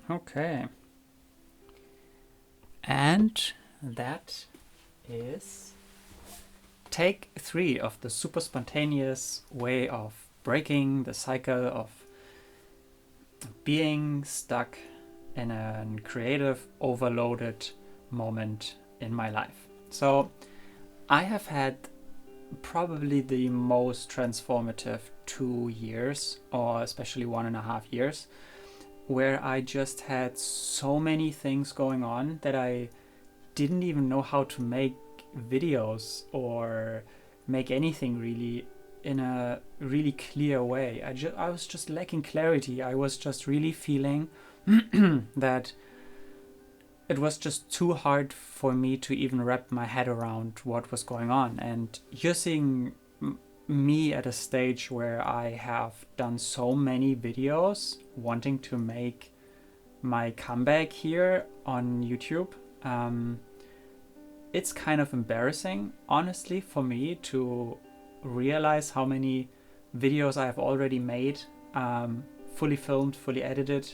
Okay. And that is take 3 of the super spontaneous way of breaking the cycle of being stuck in a creative overloaded moment in my life. So I have had probably the most transformative 2 years, or especially 1.5 years, where I just had so many things going on that I didn't even know how to make videos or make anything really in a really clear way. I was just lacking clarity. I was just really feeling that it was just too hard for me to even wrap my head around what was going on. And you're seeing me at a stage where I have done so many videos wanting to make my comeback here on YouTube. It's kind of embarrassing, honestly, for me to realize how many videos I have already made, fully filmed, fully edited.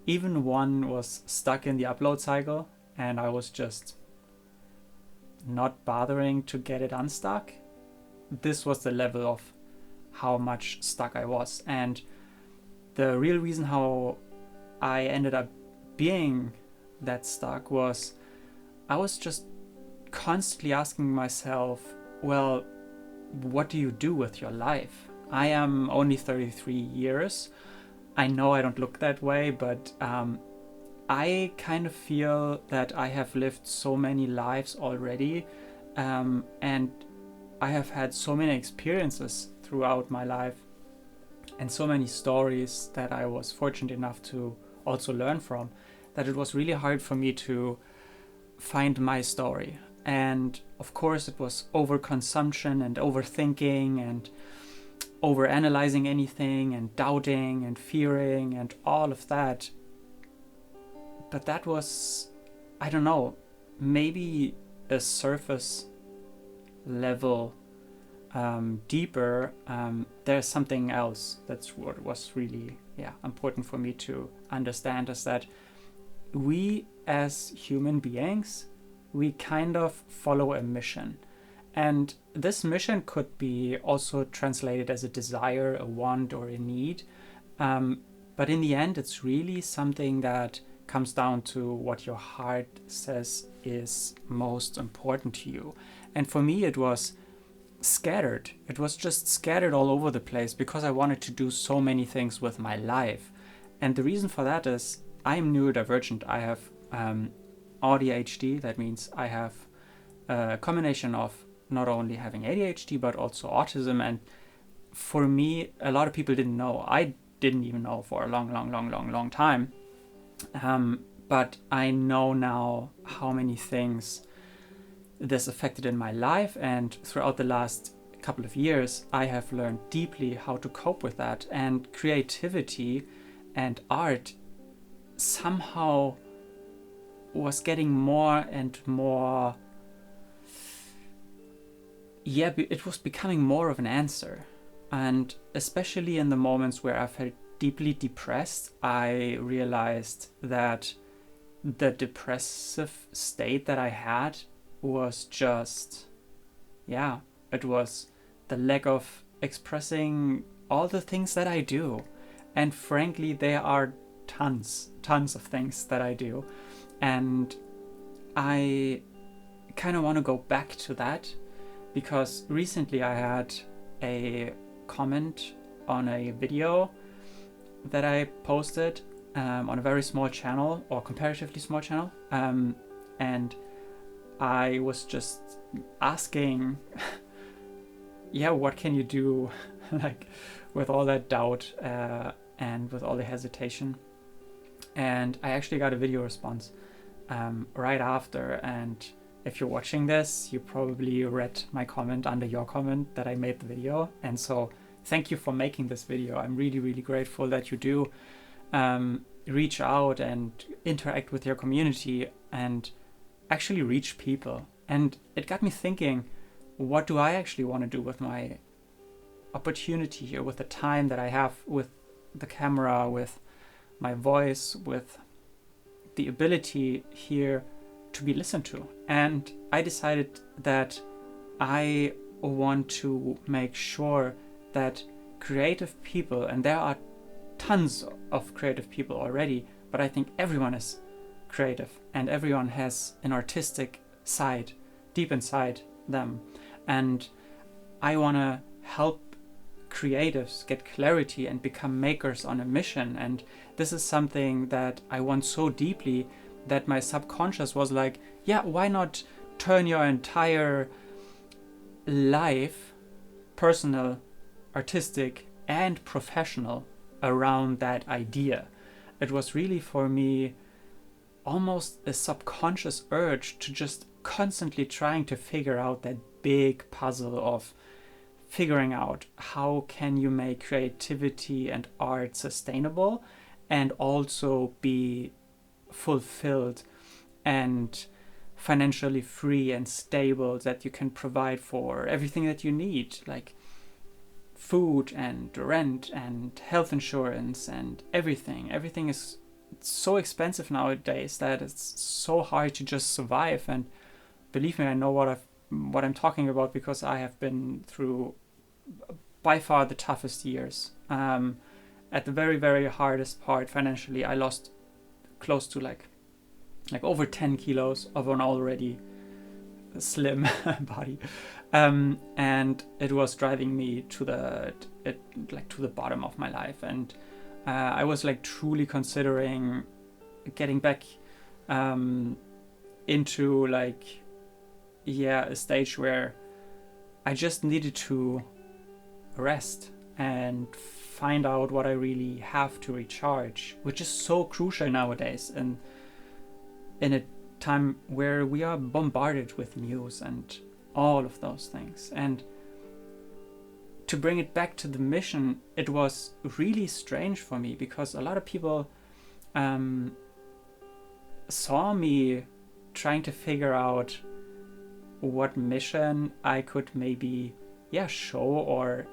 Even one was stuck in the upload cycle and I was just not bothering to get it unstuck. This was the level of how much stuck I was. And the real reason how I ended up being that stuck was I was just constantly asking myself, well, what do you do with your life? I am only 33 years. I know I don't look that way, but I kind of feel that I have lived so many lives already, and I have had so many experiences throughout my life and so many stories that I was fortunate enough to also learn from, that it was really hard for me to find my story. And of course it was overconsumption and overthinking and overanalyzing anything and doubting and fearing and all of that. But that was, I don't know, maybe a surface level deeper. There's something else. That's what was really important for me to understand, is that we as human beings, we kind of follow a mission. And this mission could be also translated as a desire, a want, or a need. But in the end, it's really something that comes down to what your heart says is most important to you. And for me, it was scattered. It was just scattered all over the place because I wanted to do so many things with my life. And the reason for that is I'm neurodivergent. I have ADHD. That means I have a combination of not only having ADHD but also autism. And for me, a lot of people didn't know. I didn't even know for a long time. But I know now how many things this affected in my life, and throughout the last couple of years I have learned deeply how to cope with that. And creativity and art somehow was getting more and more, it was becoming more of an answer. And especially in the moments where I felt deeply depressed, I realized that the depressive state that I had was just, it was the lack of expressing all the things that I do. And frankly, there are tons of things that I do. And I kind of want to go back to that, because recently I had a comment on a video that I posted on a very small channel, or comparatively small channel, and I was just asking what can you do like with all that doubt and with all the hesitation. And I actually got a video response right after, and if you're watching this, you probably read my comment under your comment that I made the video. And so thank you for making this video. I'm really grateful that you do reach out and interact with your community and actually reach people. And it got me thinking, what do I actually want to do with my opportunity here, with the time that I have, with the camera, with my voice, with the ability here to be listened to. And I decided that I want to make sure that creative people, and there are tons of creative people already, but I think everyone is creative and everyone has an artistic side deep inside them. And I want to help creatives get clarity and become makers on a mission. And this is something that I want so deeply that my subconscious was like, yeah, why not turn your entire life, personal, artistic, and professional, around that idea? It was really for me almost a subconscious urge to just constantly trying to figure out that big puzzle of figuring out how can you make creativity and art sustainable and also be fulfilled and financially free and stable, that you can provide for everything that you need, like food and rent and health insurance and everything. Everything is so expensive nowadays that it's so hard to just survive. And believe me, I know what I'm talking about, because I have been through by far the toughest years. At the very, very hardest part financially, I lost close to like over 10 kilos of an already slim body, and it was driving me to the bottom of my life. And I was like truly considering getting back into like a stage where I just needed to rest and find out what I really have to recharge, which is so crucial nowadays, and in a time where we are bombarded with news and all of those things. And to bring it back to the mission, it was really strange for me, because a lot of people saw me trying to figure out what mission I could maybe show or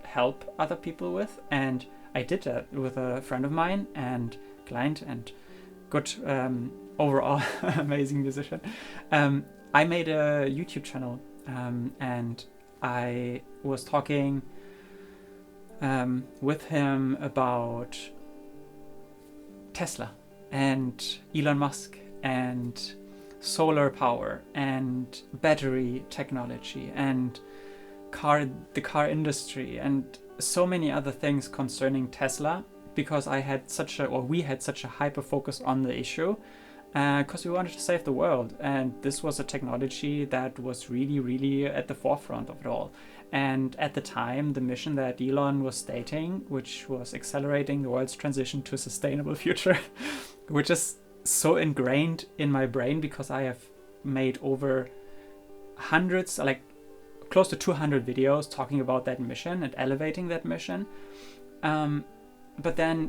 help other people with. And I did that with a friend of mine and client and good overall amazing musician. I made a YouTube channel, and I was talking with him about Tesla and Elon Musk and solar power and battery technology and the car industry and so many other things concerning Tesla, because we had such a hyper focus on the issue, because we wanted to save the world. And this was a technology that was really, really at the forefront of it all. And at the time, the mission that Elon was stating, which was accelerating the world's transition to a sustainable future, which is so ingrained in my brain, because I have made over hundreds, like close to 200 videos talking about that mission and elevating that mission. But then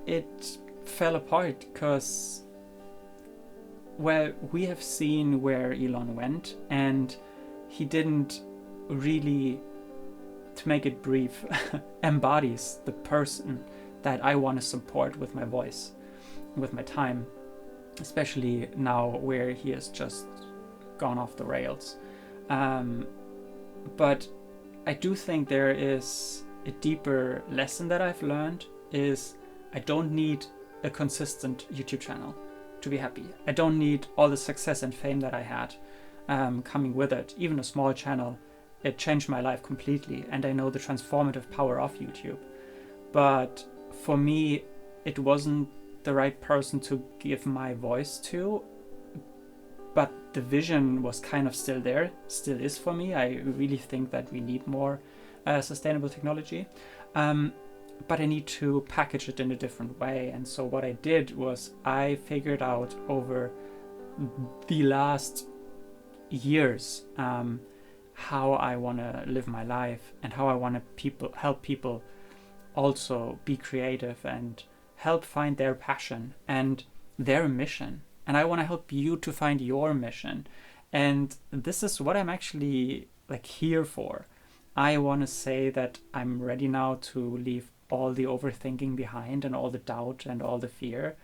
it fell apart, because, well, we have seen where Elon went, and he didn't really, to make it brief, embodies the person that I want to support with my voice, with my time, especially now where he has just gone off the rails. But I do think there is a deeper lesson that I've learned, is I don't need a consistent YouTube channel to be happy. I don't need all the success and fame that I had coming with it. Even a small channel, it changed my life completely, and I know the transformative power of YouTube. But for me, it wasn't the right person to give my voice to, but the vision was kind of still there, still is for me. I really think that we need more sustainable technology, but I need to package it in a different way. And so what I did was I figured out over the last years how I want to live my life and how I want to help people also be creative and help find their passion and their mission. And I want to help you to find your mission. And this is what I'm actually like here for. I want to say that I'm ready now to leave all the overthinking behind and all the doubt and all the fear,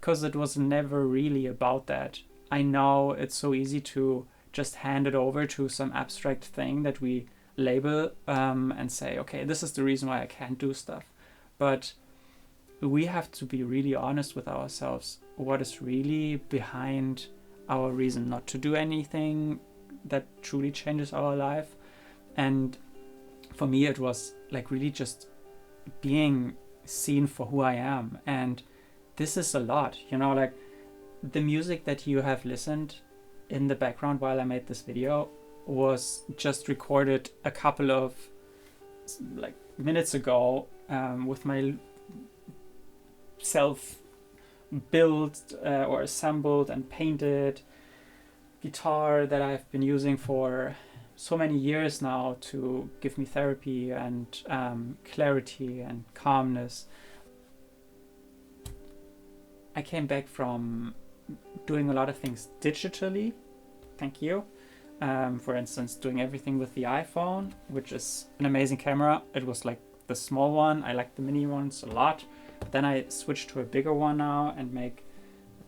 because it was never really about that. I know it's so easy to just hand it over to some abstract thing that we label and say, okay, this is the reason why I can't do stuff. But we have to be really honest with ourselves. What is really behind our reason not to do anything that truly changes our life? And for me, it was like really just being seen for who I am. And this is a lot, you know, like the music that you have listened in the background while I made this video was just recorded a couple of like minutes ago with my self built or assembled and painted guitar that I've been using for so many years now to give me therapy and clarity and calmness. I came back from doing a lot of things digitally, thank you. For instance, doing everything with the iPhone, which is an amazing camera. It was like the small one. I like the mini ones a lot. But then I switched to a bigger one now and make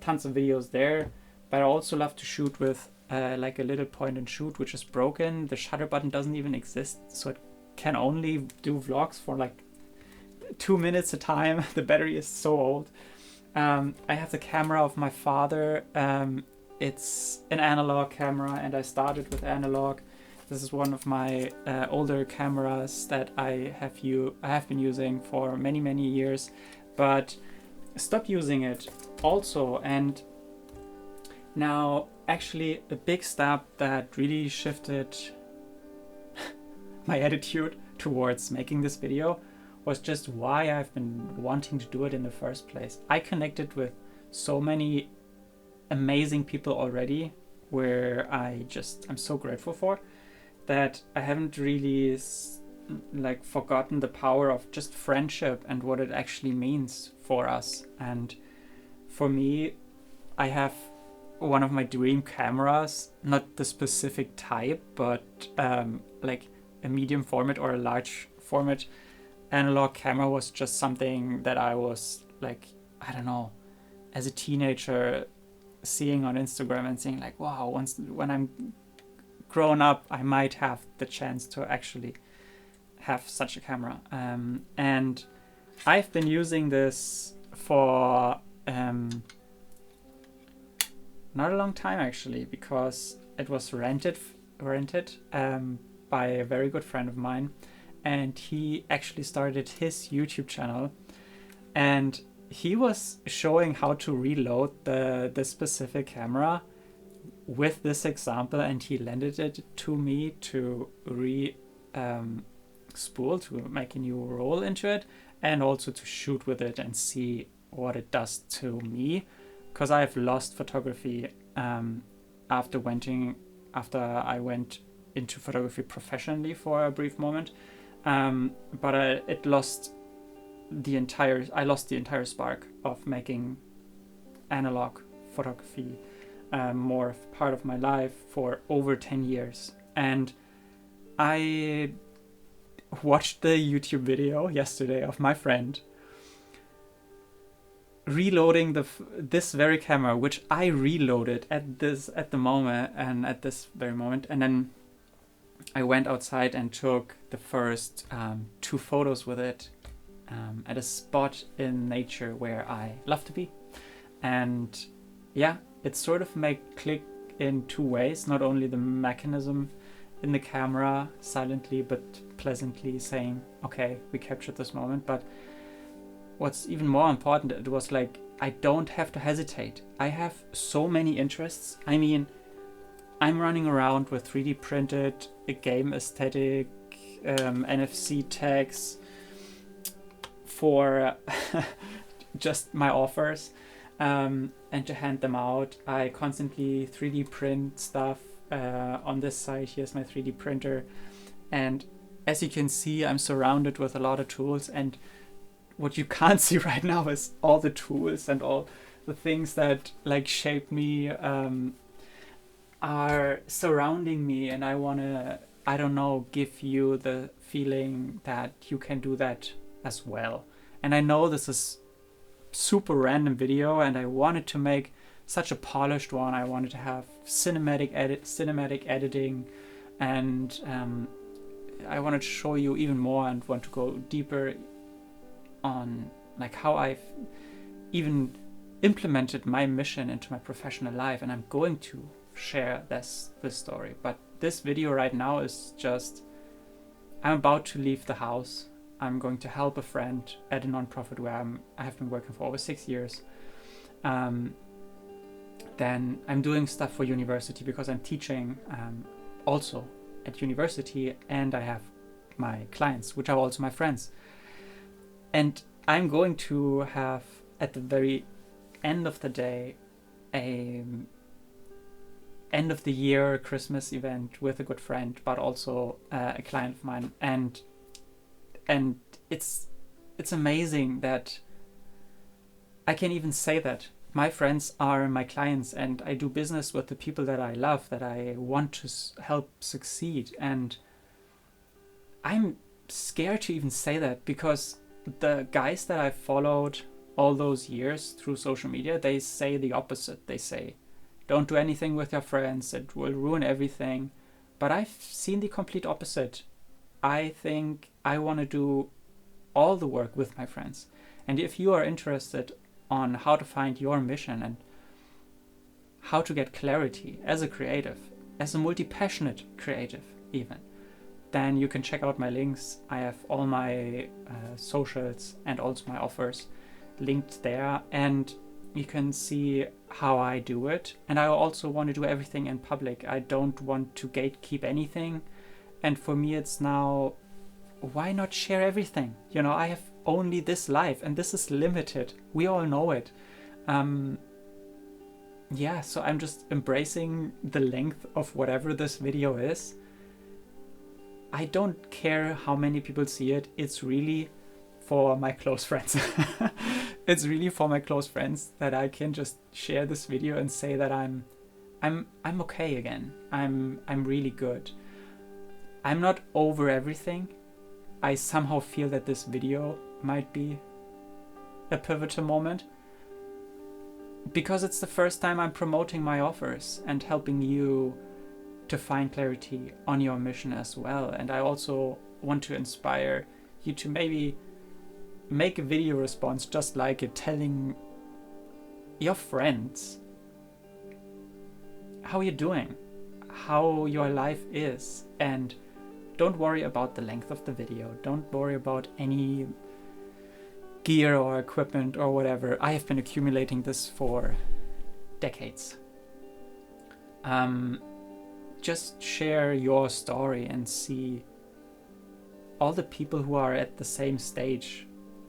tons of videos there. But I also love to shoot with like a little point and shoot, which is broken. The shutter button doesn't even exist, so it can only do vlogs for like 2 minutes a time. The battery is so old. I have the camera of my father. It's an analog camera, and I started with analog. This is one of my older cameras that I have been using for many years, but stopped using it also. And now actually a big step that really shifted my attitude towards making this video was just why I've been wanting to do it in the first place. I connected with so many amazing people already, where I'm so grateful for, that I haven't really like forgotten the power of just friendship and what it actually means for us. And for me, I have one of my dream cameras, not the specific type, but like a medium format or a large format analog camera was just something that I was like, I don't know, as a teenager seeing on Instagram and saying like, wow, when I'm grown up, I might have the chance to actually have such a camera. And I've been using this for not a long time actually, because it was rented by a very good friend of mine, and he actually started his YouTube channel, and he was showing how to reload the specific camera with this example, and he lended it to me to spool, to make a new roll into it, and also to shoot with it and see what it does to me, because I've lost photography after I went into photography professionally for a brief moment, but I lost the entire spark of making analog photography more part of my life for over 10 years. And I watched the YouTube video yesterday of my friend reloading this very camera, which I reloaded at this very moment, and then I went outside and took the first 2 photos with it at a spot in nature where I love to be. And yeah, it sort of click in 2 ways, not only the mechanism in the camera silently but pleasantly saying, okay, we captured this moment, but what's even more important, it was like, I don't have to hesitate. I have so many interests. I mean, I'm running around with 3D printed game aesthetic NFC tags for just my offers, and to hand them out. I constantly 3D print stuff. On this side, here's my 3D printer, and as you can see, I'm surrounded with a lot of tools, and what you can't see right now is all the tools and all the things that like shape me are surrounding me, and I want to, I don't know, give you the feeling that you can do that as well. And I know this is super random video, and I wanted to make such a polished one. I wanted to have cinematic editing, and I wanted to show you even more and want to go deeper on like how I've even implemented my mission into my professional life, and I'm going to share this story. But this video right now is just, I'm about to leave the house. I'm going to help a friend at a nonprofit where I have been working for over 6 years. Then I'm doing stuff for university because I'm teaching also at university, and I have my clients, which are also my friends. And I'm going to have, at the very end of the day, a end of the year Christmas event with a good friend, but also a client of mine. And it's amazing that I can even say that my friends are my clients, and I do business with the people that I love, that I want to help succeed. And I'm scared to even say that, because the guys that I followed all those years through social media, they say the opposite. They say, don't do anything with your friends, it will ruin everything. But I've seen the complete opposite. I think I want to do all the work with my friends. And if you are interested on how to find your mission and how to get clarity as a creative, as a multi-passionate creative even, then you can check out my links. I have all my socials and also my offers linked there, and you can see how I do it. And I also want to do everything in public. I don't want to gatekeep anything. And for me, it's now, why not share everything? You know, I have only this life, and this is limited. We all know it. Yeah, so I'm just embracing the length of whatever this video is. I don't care how many people see it. It's really for my close friends. It's really for my close friends that I can just share this video and say that I'm okay again. I'm really good. I'm not over everything. I somehow feel that this video might be a pivotal moment, because it's the first time I'm promoting my offers and helping you to find clarity on your mission as well. And I also want to inspire you to maybe make a video response just like it, telling your friends how you're doing, how your life is. And don't worry about the length of the video. Don't worry about any gear or equipment or whatever. I have been accumulating this for decades. Just share your story and see all the people who are at the same stage,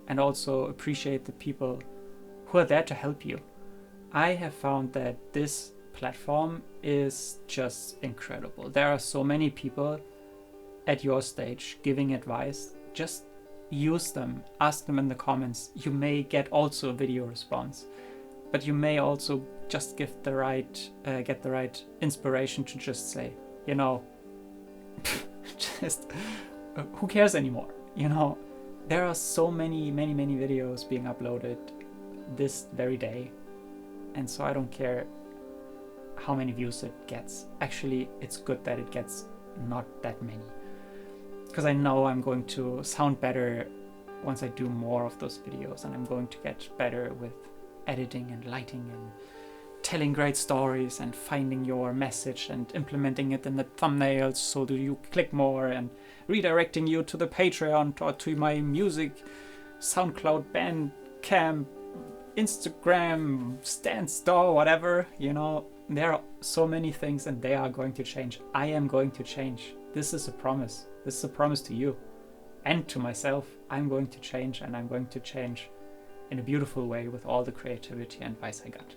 and also appreciate the people who are there to help you. I have found that this platform is just incredible. There are so many people at your stage giving advice. Just use them, ask them in the comments. You may get also a video response, but you may also just get the right inspiration to just say, you know, just who cares anymore? You know, there are so many videos being uploaded this very day, and so I don't care how many views it gets. Actually, it's good that it gets not that many, because I know I'm going to sound better once I do more of those videos, and I'm going to get better with editing and lighting and telling great stories and finding your message and implementing it in the thumbnails so that you click more, and redirecting you to the Patreon or to my music, SoundCloud, Bandcamp, Instagram, Stan Store, whatever. You know, there are so many things, and they are going to change. I am going to change. This is a promise. This is a promise to you and to myself. I'm going to change, and I'm going to change in a beautiful way with all the creativity and advice I got.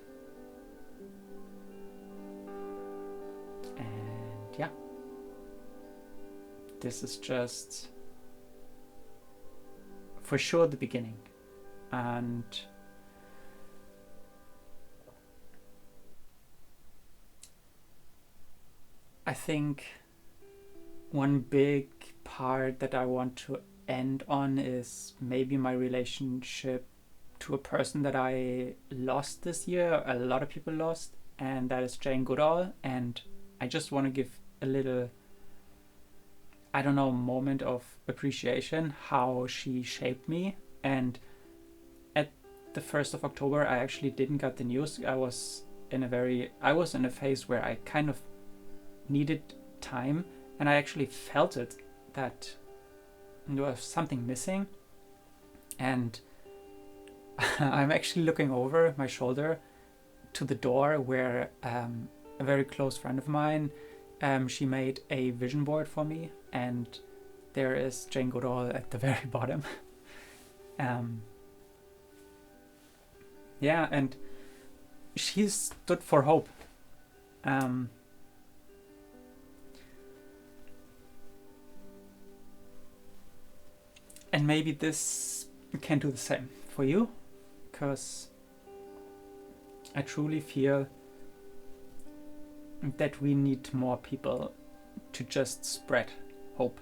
And yeah, this is just for sure the beginning. And I think one big part that I want to end on is maybe my relationship to a person that I lost this year, a lot of people lost, and that is Jane Goodall. And I just want to give a little, I don't know, moment of appreciation how she shaped me. And at the 1st of October, I actually didn't get the news. I was in a phase where I kind of needed time, and I actually felt it, that there was something missing. And I'm actually looking over my shoulder to the door where a very close friend of mine, she made a vision board for me, and there is Jane Goodall at the very bottom. Yeah, and she stood for hope. And maybe this can do the same for you, because I truly feel that we need more people to just spread hope.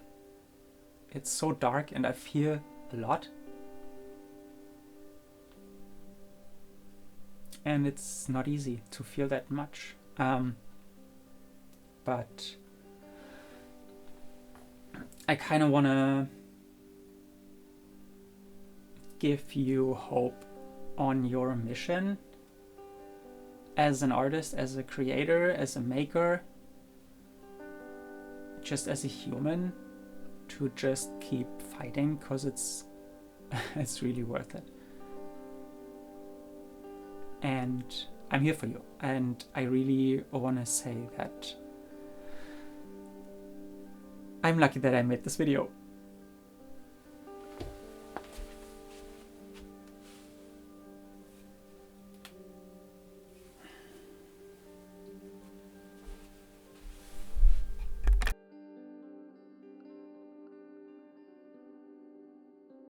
It's so dark, and I fear a lot. And it's not easy to feel that much. But I kind of want to give you hope on your mission as an artist, as a creator, as a maker, just as a human, to just keep fighting, because it's really worth it. And I'm here for you, and I really want to say that I'm lucky that I made this video.